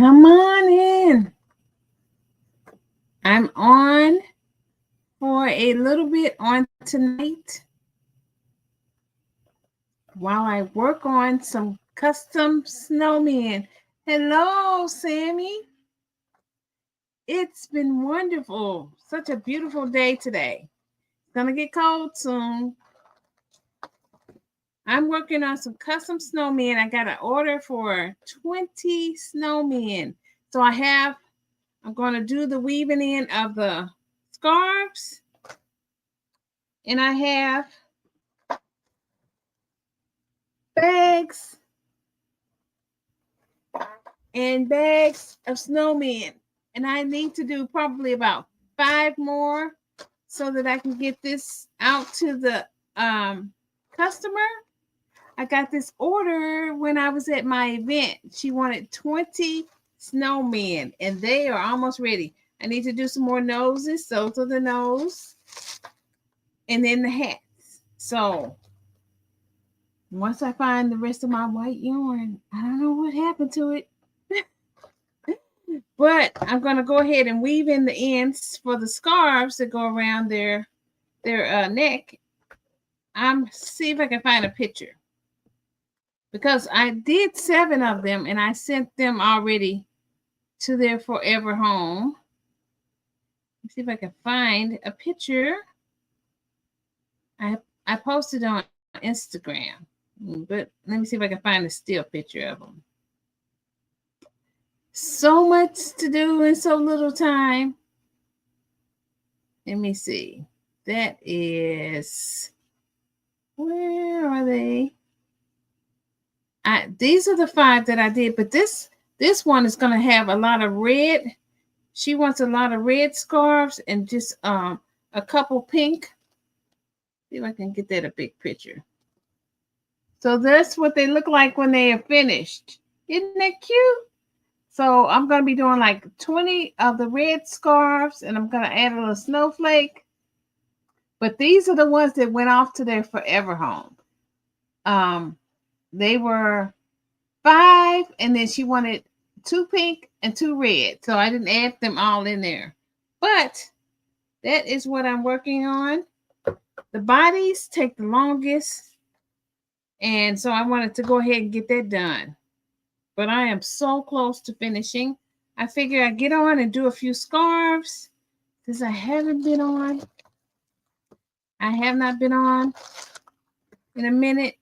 Come on in. I'm on for a little bit on tonight while I work on some custom snowmen. Hello, Sammy. It's been wonderful. Such a beautiful day today. It's gonna get cold soon. I'm working on some custom snowmen. I got an order for 20 snowmen. So I'm going to do the weaving in of the scarves. And I have bags and bags of snowmen. And I need to do probably about 5 more so that I can get this out to the customer. I got this order when I was at my event. She wanted 20 snowmen, and they are almost ready. I need to do some more noses. Those are the nose. And then the hats. So once I find the rest of my white yarn, I don't know what happened to it. But I'm going to go ahead and weave in the ends for the scarves that go around their neck. See if I can find a picture. Because I did 7 of them and I sent them already to their forever home. Let's see if I can find a picture. I posted on Instagram, but let me see if I can find a still picture of them. So much to do in so little time. Let me see. That is, where are they? These are the 5 that I did, but this one is going to have a lot of red. She wants a lot of red scarves and just a couple pink. See if I can get that a big picture. So that's what they look like when they are finished. Isn't that cute? So I'm going to be doing like 20 of the red scarves, and I'm going to add a little snowflake. But these are the ones that went off to their forever home. They were 5, and then she wanted 2 pink and 2 red. So I didn't add them all in there. But that is what I'm working on. The bodies take the longest. And so I wanted to go ahead and get that done. But I am so close to finishing. I figure I get on and do a few scarves because I haven't been on. I have not been on in a minute.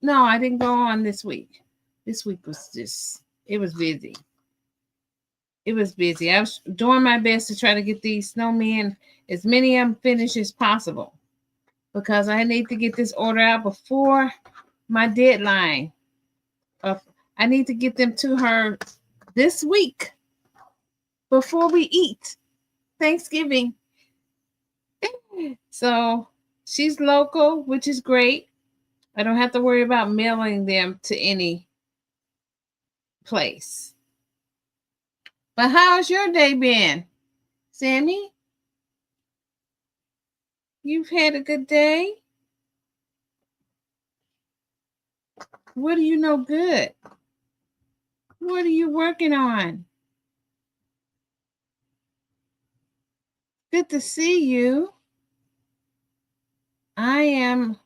No, I didn't go on this week. This week was it was busy. It was busy. I was doing my best to try to get these snowmen, as many of them finished as possible, because I need to get this order out before my deadline. I need to get them to her this week before we eat Thanksgiving. So she's local, which is great. I don't have to worry about mailing them to any place. But how's your day been, Sammy? You've had a good day? What do you know good? What are you working on? Good to see you. I am.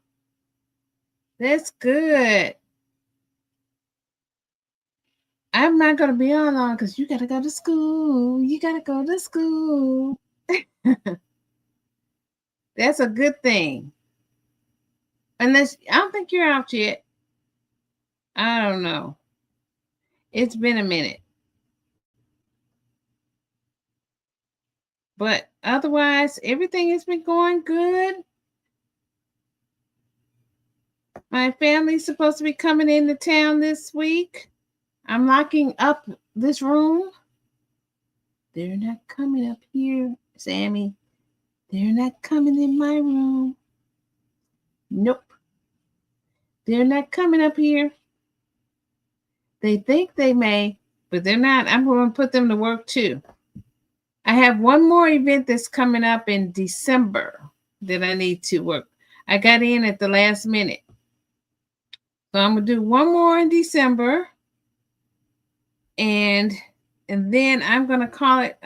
That's good. I'm not going to be on long because you got to go to school. You got to go to school. That's a good thing. Unless, I don't think you're out yet. I don't know. It's been a minute. But otherwise, everything has been going good. My family's supposed to be coming into town this week. I'm locking up this room. They're not coming up here, Sammy. They're not coming in my room. Nope. They're not coming up here. They think they may, but they're not. I'm going to put them to work too. I have one more event that's coming up in December that I need to work. I got in at the last minute. So I'm going to do one more in December. And then I'm gonna call it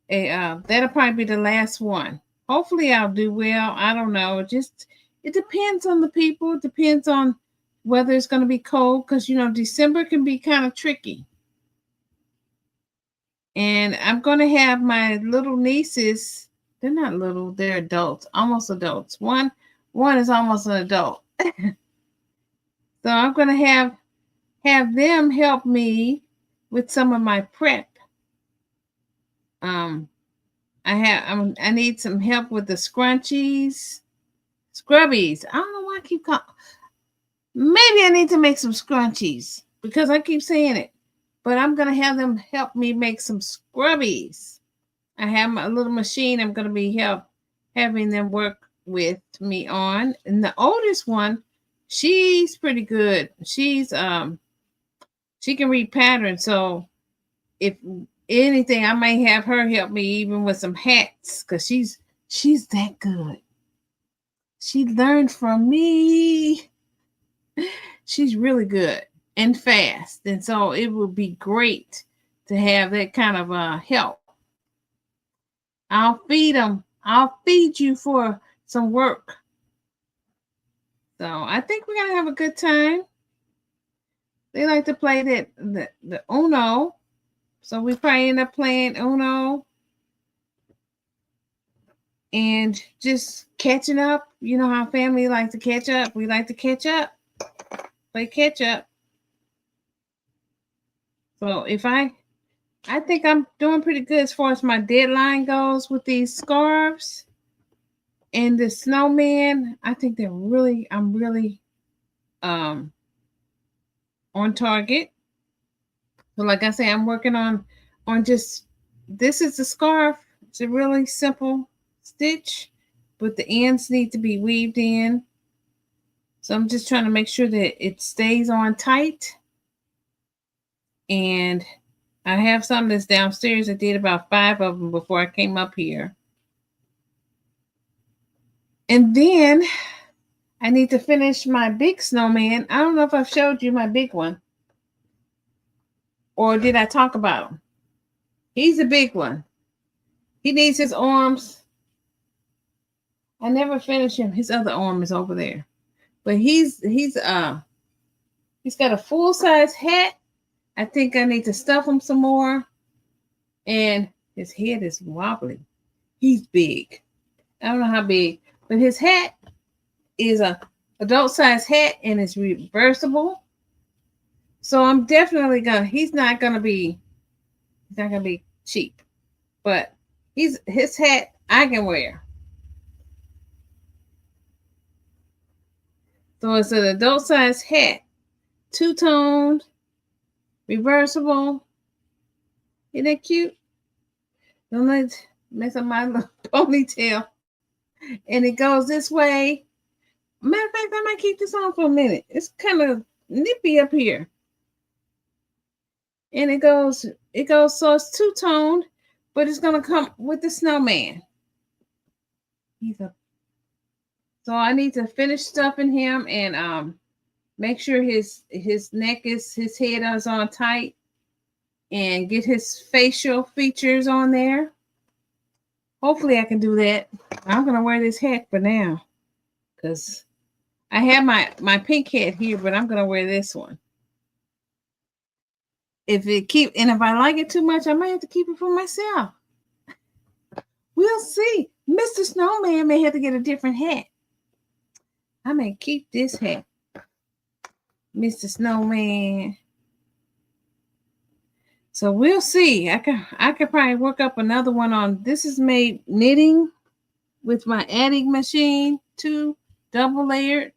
that'll probably be the last one. Hopefully I'll do well. I don't know. It depends on the people. It depends on whether it's gonna be cold, because December can be kind of tricky. And I'm gonna have my little nieces. They're not little, they're adults, almost adults. One is almost an adult. So I'm gonna have them help me with some of my prep. I need some help with the scrubbies. I don't know why I keep calling. Maybe I need to make some scrunchies because I keep saying it. But I'm gonna have them help me make some scrubbies. I have my little machine. I'm gonna be having them work with me on. And the oldest one, she's pretty good. She can read patterns. So if anything, I may have her help me even with some hats, because she's that good. She learned from me. She's really good and fast. And so it would be great to have that kind of help. I'll feed them. I'll feed you for some work. So I think we're gonna have a good time. They like to play the Uno. So we probably end up playing Uno and just catching up. You know how family like to catch up. We like to catch up. Play catch up. So I think I'm doing pretty good as far as my deadline goes with these scarves and the snowman. I think I'm really on target. So like I say, I'm working on just, this is the scarf. It's a really simple stitch, but the ends need to be weaved in. So I'm just trying to make sure that it stays on tight. And I have some that's downstairs. I did about 5 of them before I came up here. And then I need to finish my big snowman. I don't know if I've showed you my big one. Or did I talk about him? He's a big one. He needs his arms. I never finished him. His other arm is over there. But he's got a full-size hat. I think I need to stuff him some more. And his head is wobbly. He's big. I don't know how big, but his hat is a adult-size hat and it's reversible. So I'm definitely he's not gonna be cheap. But his hat I can wear. So it's an adult-size hat, 2-toned, reversible. Isn't that cute? Don't let mess up my little ponytail. And it goes this way. Matter of fact, I might keep this on for a minute. It's kind of nippy up here. And it goes, so it's 2-toned, but it's gonna come with the snowman. So I need to finish stuffing him and make sure his neck his head is on tight and get his facial features on there. Hopefully I can do that. I'm gonna wear this hat for now because I have my pink hat here, but I'm gonna wear this one. If I like it too much, I might have to keep it for myself. We'll see. Mr. Snowman may have to get a different hat. I may keep this hat. Mr. Snowman. So we'll see. I could probably work up another one on. This is made knitting with my adding machine, 2 double layered.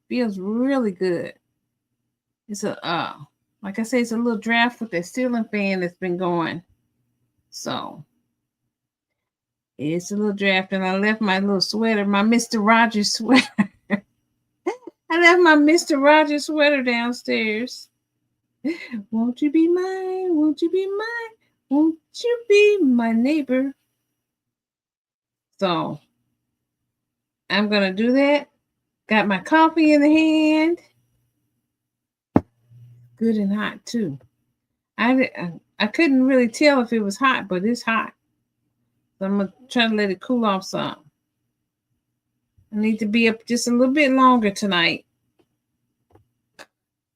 Feels really good. It's like I say, it's a little draft with that ceiling fan that's been going. So it's a little draft, and I left my little sweater, my Mr. Rogers sweater. I left my Mr. Rogers sweater downstairs. Won't you be mine? Won't you be mine? Won't you be my neighbor? So I'm gonna do that. Got my coffee in the hand. Good and hot too. I couldn't really tell if it was hot, but it's hot. So I'm gonna try to let it cool off some. I need to be up just a little bit longer tonight.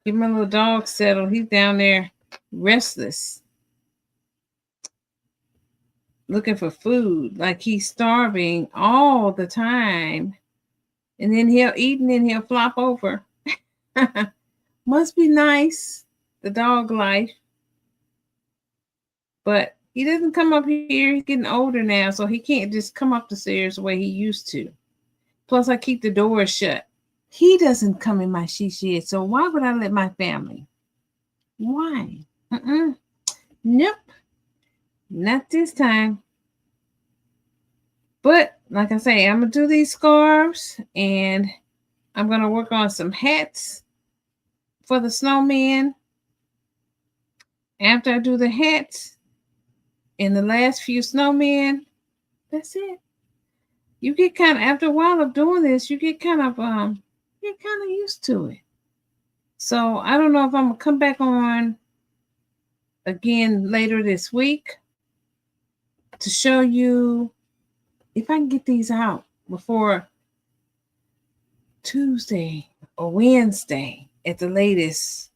Get my little dog settled. He's down there restless, looking for food, like he's starving all the time. And then he'll eat and then he'll flop over. Must be nice, the dog life. But he doesn't come up here. He's getting older now, so he can't just come up the stairs the way he used to. Plus, I keep the doors shut. He doesn't come in my she shed, so why would I let my family? Why? Nope. Not this time. But like I say, I'm going to do these scarves, and I'm going to work on some hats for the snowman. After I do the hats and the last few snowmen, that's it. You get kind of, after a while of doing this, you get kind of used to it. So I don't know if I'm gonna come back on again later this week to show you if I can get these out before Tuesday or Wednesday at the latest,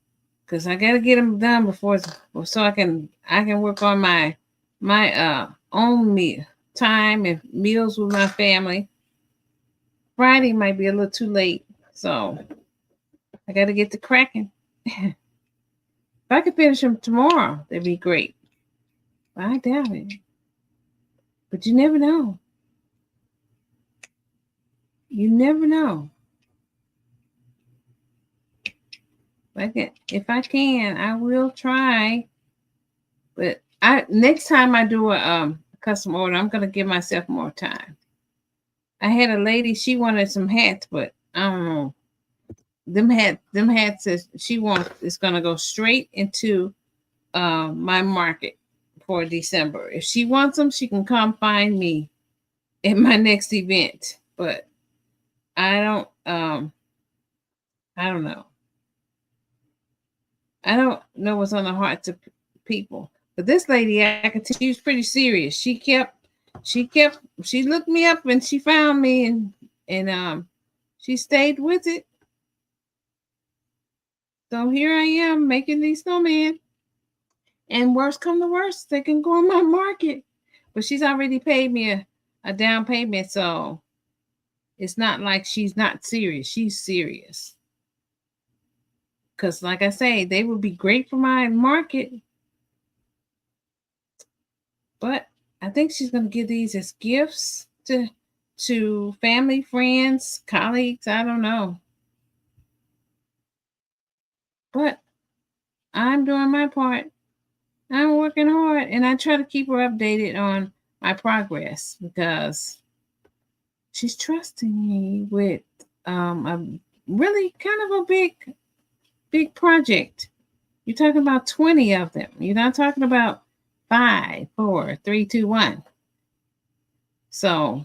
because I gotta get them done before, so I can work on my own meal time and meals with my family. Friday might be a little too late, so I got to get to cracking. If I could finish them tomorrow, that'd be great. But I doubt it. But you never know. You never know. If I can, I will try. But next time I do a custom order, I'm gonna give myself more time. I had a lady, she wanted some hats, but I don't know. Them hats says she wants, it's gonna go straight into my market for December. If she wants them, she can come find me at my next event. But I don't know. I don't know what's on the hearts of people. But this lady, I could tell she was pretty serious. She looked me up and she found me, and she stayed with it. So here I am making these snowmen. And worst come to worst, they can go on my market. But she's already paid me a down payment, so it's not like she's not serious. She's serious. Because like I say, they would be great for my market. But I think she's going to give these as gifts to family, friends, colleagues. I don't know. But I'm doing my part. I'm working hard, and I try to keep her updated on my progress because she's trusting me with a really kind of a big project. You're talking about 20 of them. You're not talking about 5, 4, 3, 2, 1. So,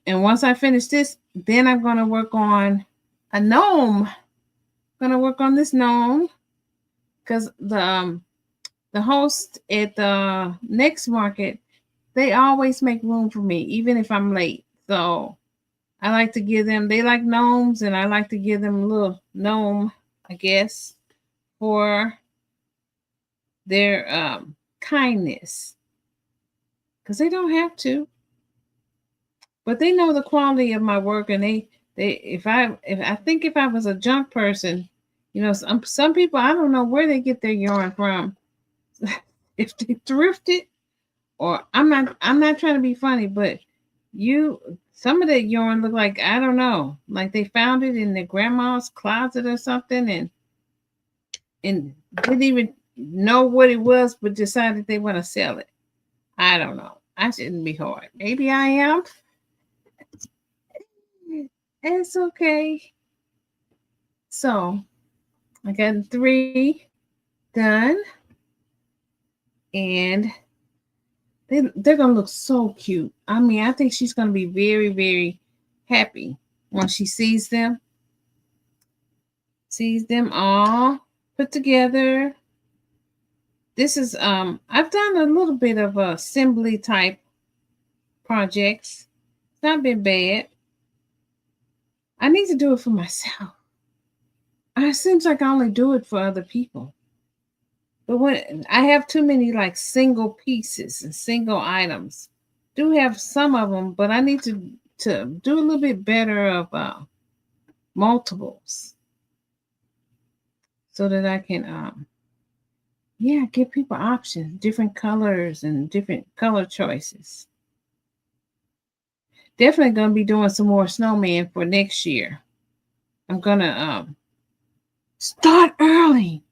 and once I finish this, then I'm going to work on a gnome. I'm going to work on this gnome because the host at the next market, they always make room for me, even if I'm late. So I like to give them, they like gnomes, and I like to give them a little gnome, I guess, for their kindness. Because they don't have to. But they know the quality of my work, and if I think if I was a junk person, some people, I don't know where they get their yarn from. If they thrifted, or I'm not trying to be funny, but some of that yarn look like, I don't know, like they found it in their grandma's closet or something, and didn't even know what it was, but decided they want to sell it. I don't know. I shouldn't be hard. Maybe I am. It's okay. So I got 3 done, and they're gonna look so cute. I mean, I think she's gonna be very, very happy when she sees them all put together. This is I've done a little bit of assembly type projects. It's not been bad. I need to do it for myself. It seems like I only do it for other people. But when I have too many like single pieces and single items, do have some of them, but I need to do a little bit better of multiples so that I can yeah, give people options, different colors and different color choices. Definitely gonna be doing some more snowman for next year. I'm gonna start early.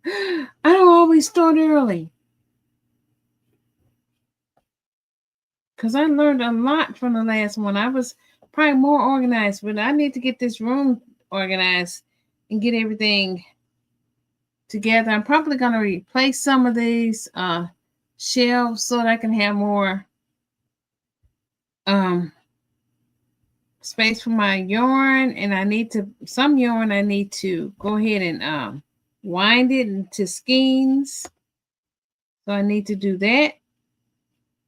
I don't always start early because I learned a lot from the last one. I was probably more organized, but I need to get this room organized and get everything together. I'm probably going to replace some of these shelves so that I can have more space for my yarn. And I need to, some yarn, I need to go ahead and wind it into skeins. So I need to do that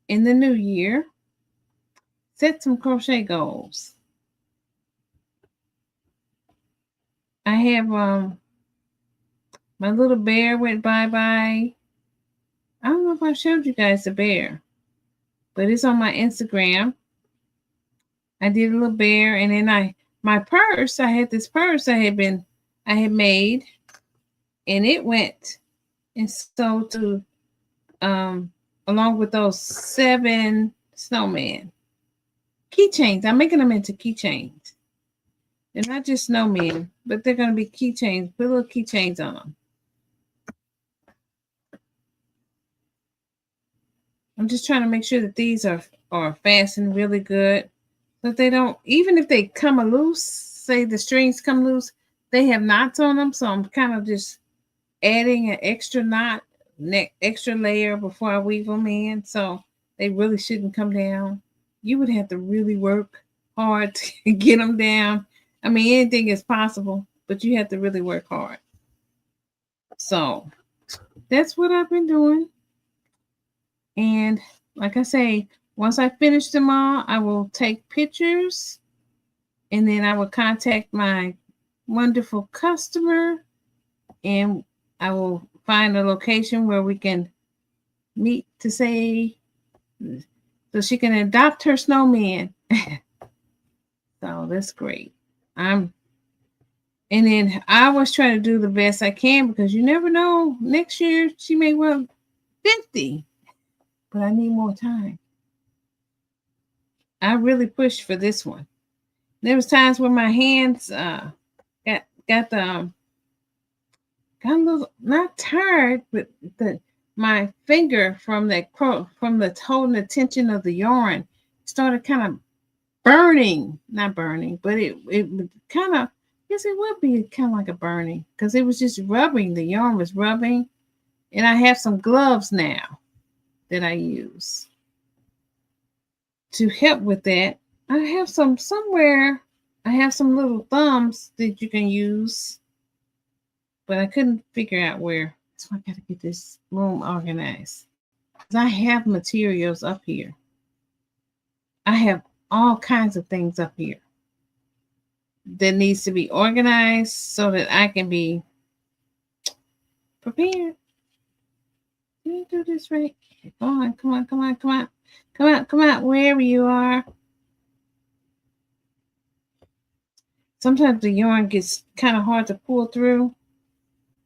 in the new year. Set some crochet goals. I have my little bear went bye-bye. I don't know if I showed you guys the bear, but it's on my Instagram. I did a little bear, and then my purse, I had this purse I had made, and it went and sold to along with those 7 snowman keychains. I'm making them into keychains. They're not just snowmen, but they're going to be keychains. Put little keychains on them. I'm just trying to make sure that these are fastened really good. So they don't, even if they come loose, say the strings come loose, they have knots on them. So I'm kind of just adding an extra knot, extra layer before I weave them in. So they really shouldn't come down. You would have to really work hard to get them down. I mean, anything is possible, but you have to really work hard. So that's what I've been doing. And like I say, once I finish them all, I will take pictures and then I will contact my wonderful customer and I will find a location where we can meet to say so she can adopt her snowman. So that's great. And then I always try to do the best I can because you never know. Next year she may want 50, but I need more time. I really pushed for this one. There was times when my hands got a little not tired, but my finger from the holding the tension of the yarn started kind of burning. Not burning, but it kind of, yes, it would be kind of like a burning because it was just rubbing. The yarn was rubbing, and I have some gloves now that I use to help with that. I have somewhere. I have some little thumbs that you can use, but I couldn't figure out where. So I got to get this room organized. I have materials up here. I have all kinds of things up here that needs to be organized so that I can be prepared. Did I do this right? Come on, wherever you are. Sometimes the yarn gets kind of hard to pull through,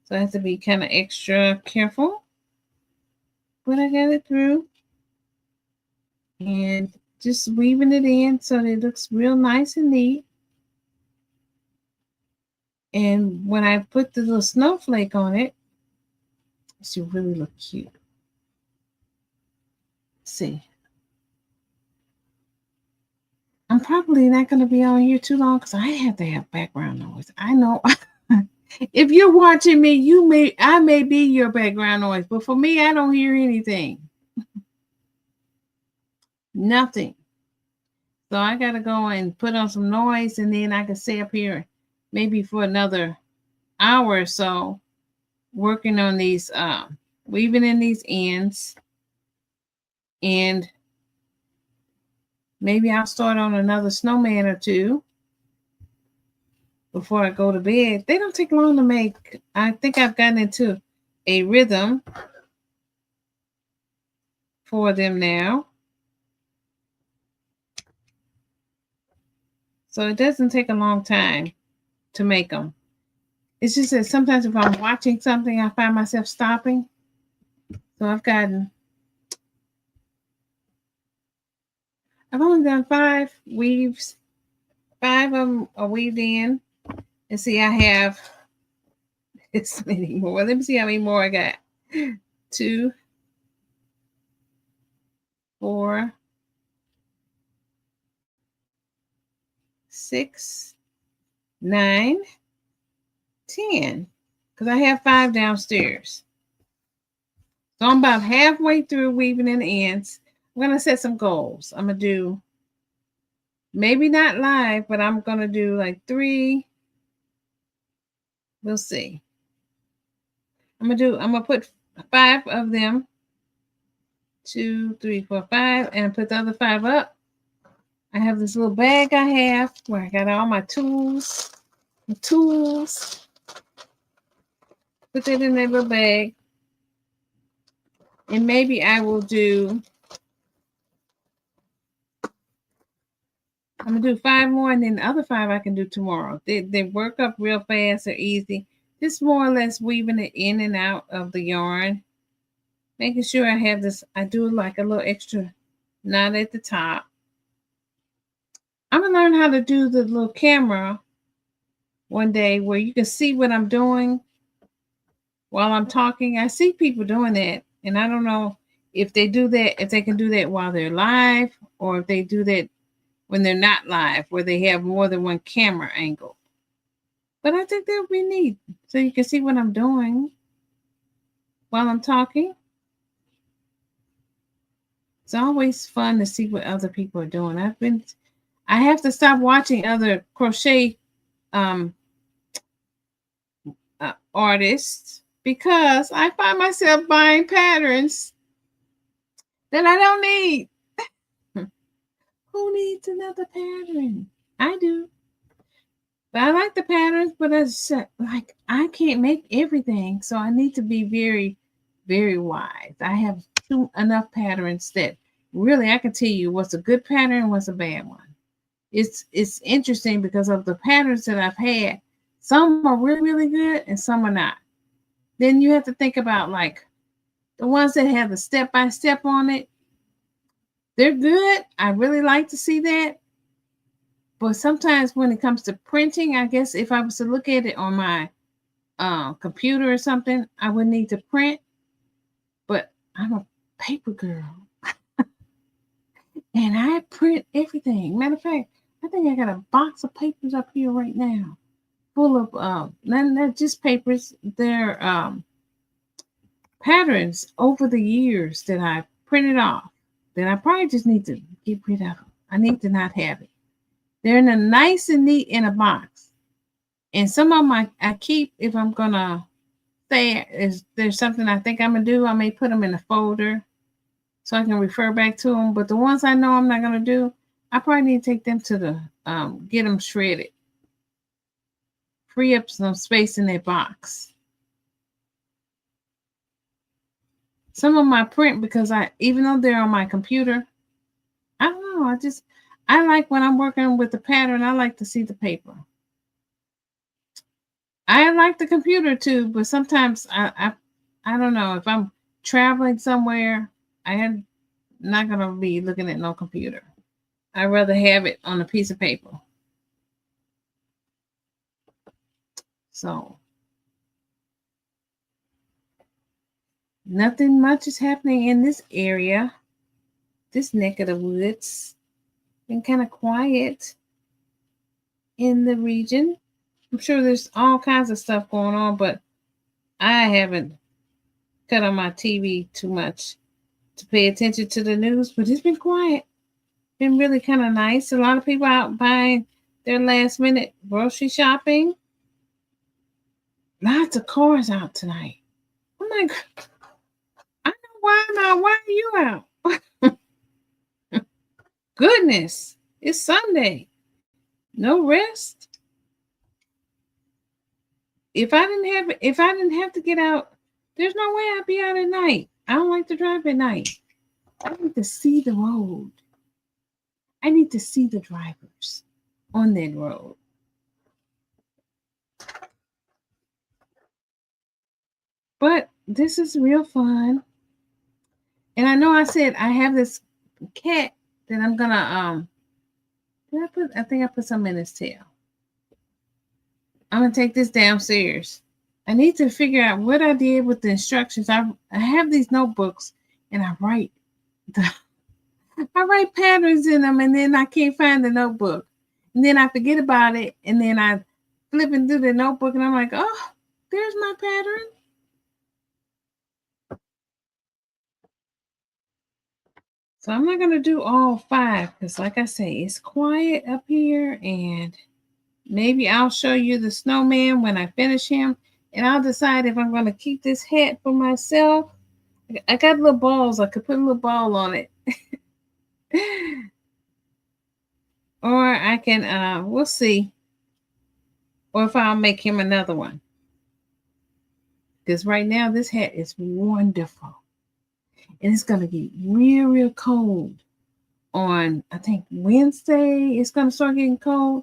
so I have to be kind of extra careful. But I got it through. And just weaving it in so that it looks real nice and neat. And when I put the little snowflake on it, it should really look cute. Let's see. I'm probably not going to be on here too long because I have to have background noise. I know. If you're watching me, I may be your background noise, but for me, I don't hear anything. Nothing. So I got to go and put on some noise, and then I can stay up here maybe for another hour or so working on these, weaving in these ends, and maybe I'll start on another snowman or two before I go to bed. They don't take long to make. I think I've gotten into a rhythm for them now. So it doesn't take a long time to make them. It's just that sometimes if I'm watching something, I find myself stopping. So I've only done 5 weaves. 5 of them are weaved in. And see, I have this many more. Let me see how many more I got. 2, 4, 6, 9, 10. Because I have 5 downstairs. So I'm about halfway through weaving in the ends. I'm going to set some goals. I'm going to do, maybe not live, but I'm going to do like 3. We'll see. I'm going to put 5 of them. 2, 3, 4, 5. And put the other 5 up. I have this little bag I have where I got all my tools. Put that in that little bag. And maybe I will do, I'm going to do 5 more, and then the other 5 I can do tomorrow. They work up real fast. They're easy. Just more or less weaving it in and out of the yarn. Making sure I have this, I do like a little extra knot at the top. I'm going to learn how to do the little camera one day where you can see what I'm doing while I'm talking. I see people doing that, and I don't know if they do that, if they can do that while they're live, or if they do that when they're not live, where they have more than one camera angle. But I think that would be neat, so you can see what I'm doing while I'm talking. It's always fun to see what other people are doing. I have to stop watching other crochet artists because I find myself buying patterns that I don't need. Who needs another pattern? I do. But I like the patterns, but it's like I can't make everything. So I need to be very, very wise. I have enough patterns that really I can tell you what's a good pattern and what's a bad one. It's interesting because of the patterns that I've had. Some are really, really good and some are not. Then you have to think about like the ones that have the step-by-step on it. They're good. I really like to see that. But sometimes when it comes to printing, I guess if I was to look at it on my computer or something, I would need to print. But I'm a paper girl. And I print everything. Matter of fact, I think I got a box of papers up here right now. Full of, not just papers. They're patterns over the years that I printed off. That I probably just need to get rid of them. I need to not have it. They're in a nice and neat in a box. And some of them I keep if I'm going to say is there's something I think I'm going to do. I may put them in a folder so I can refer back to them. But the ones I know I'm not going to do, I probably need to take them to the, get them shredded. Free up some space in their box. Some of my print, because even though they're on my computer, I don't know, I like when I'm working with the pattern, I like to see the paper. I like the computer too, but sometimes I don't know, if I'm traveling somewhere, I am not going to be looking at no computer. I'd rather have it on a piece of paper. So, nothing much is happening in this area, this neck of the woods. Been kind of quiet in the region. I'm sure there's all kinds of stuff going on, but I haven't cut on my TV too much to pay attention to the news, but it's been quiet. Been really kind of nice. A lot of people out buying their last minute grocery shopping. Lots of cars out tonight. I'm like, I know why am I? Why are you out? Goodness, it's Sunday. No rest. If I didn't have to get out, there's no way I'd be out at night. I don't like to drive at night. I need to see the road. I need to see the drivers on that road. But this is real fun. And I know I said I have this cat that I'm gonna I think I put some in his tail. I'm gonna take this downstairs. I need to figure out what I did with the instructions. I have these notebooks and I write patterns in them, and then I can't find the notebook. And then I forget about it, and then I flipping through the notebook and I'm like, oh, there's my pattern. So I'm not going to do all 5 because, like I say, it's quiet up here, and maybe I'll show you the snowman when I finish him, and I'll decide if I'm going to keep this hat for myself. I got little balls. I could put a little ball on it. Or I can, we'll see. Or if I'll make him another one. Because right now, this hat is wonderful. And it's going to get real, real cold on, I think, Wednesday. It's going to start getting cold.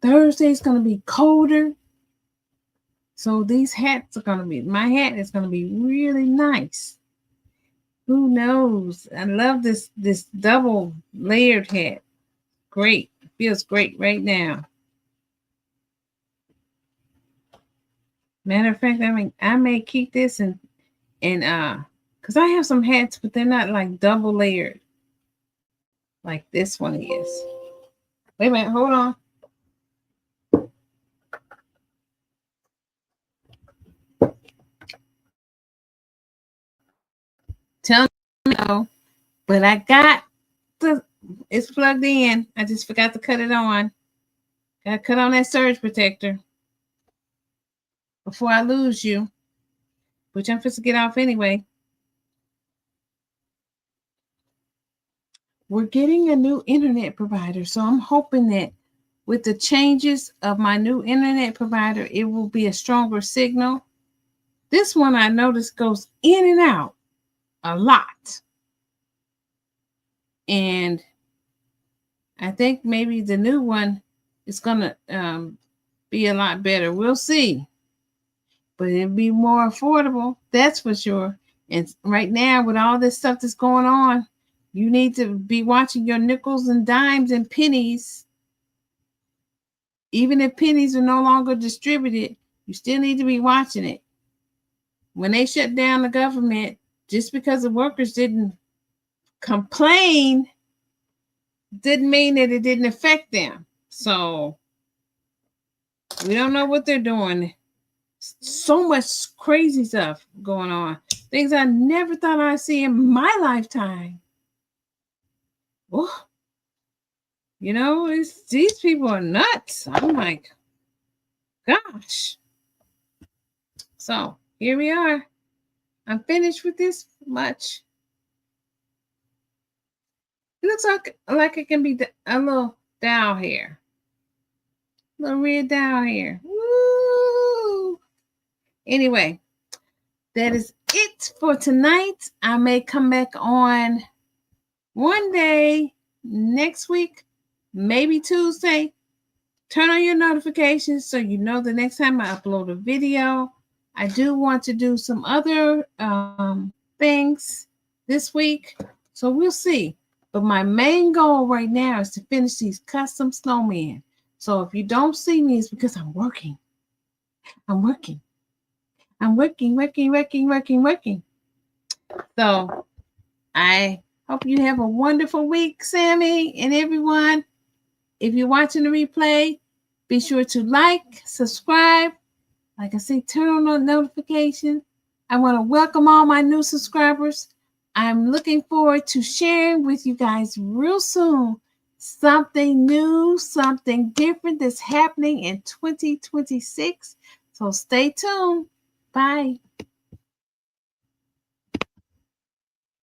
Thursday is going to be colder. So these hats are going to be, my hat is going to be really nice. Who knows? I love this double layered hat. Great. Feels great right now. Matter of fact, I may keep this and because I have some hats, but they're not like double layered like this one is. Wait a minute, hold on. Tell me no, but I got it's plugged in. I just forgot to cut it on. Gotta cut on that surge protector before I lose you, which I'm supposed to get off anyway. We're getting a new internet provider, so I'm hoping that with the changes of my new internet provider, it will be a stronger signal. This one I noticed goes in and out a lot. And I think maybe the new one is going to be a lot better. We'll see. But it'll be more affordable, that's for sure. And right now, with all this stuff that's going on, you need to be watching your nickels and dimes and pennies. Even if pennies are no longer distributed, you still need to be watching it. When they shut down the government, just because the workers didn't complain, didn't mean that it didn't affect them. So we don't know what they're doing. So much crazy stuff going on. Things I never thought I'd see in my lifetime. Oh, you know, these people are nuts. I'm like, gosh. So here we are. I'm finished with this much. It looks like it can be a little dowel hair. A little red dowel hair. Woo! Anyway, that is it for tonight. I may come back on one day next week, maybe Tuesday. Turn on your notifications so you know the next time I upload a video. I do want to do some other things this week, so we'll see. But my main goal right now is to finish these custom snowmen. So if you don't see me, it's because I'm working. I'm working. So I hope you have a wonderful week, Sammy and everyone. If you're watching the replay, be sure to like, subscribe. Like I say, turn on the notification. I want to welcome all my new subscribers. I'm looking forward to sharing with you guys real soon something new, something different that's happening in 2026. So stay tuned. Bye.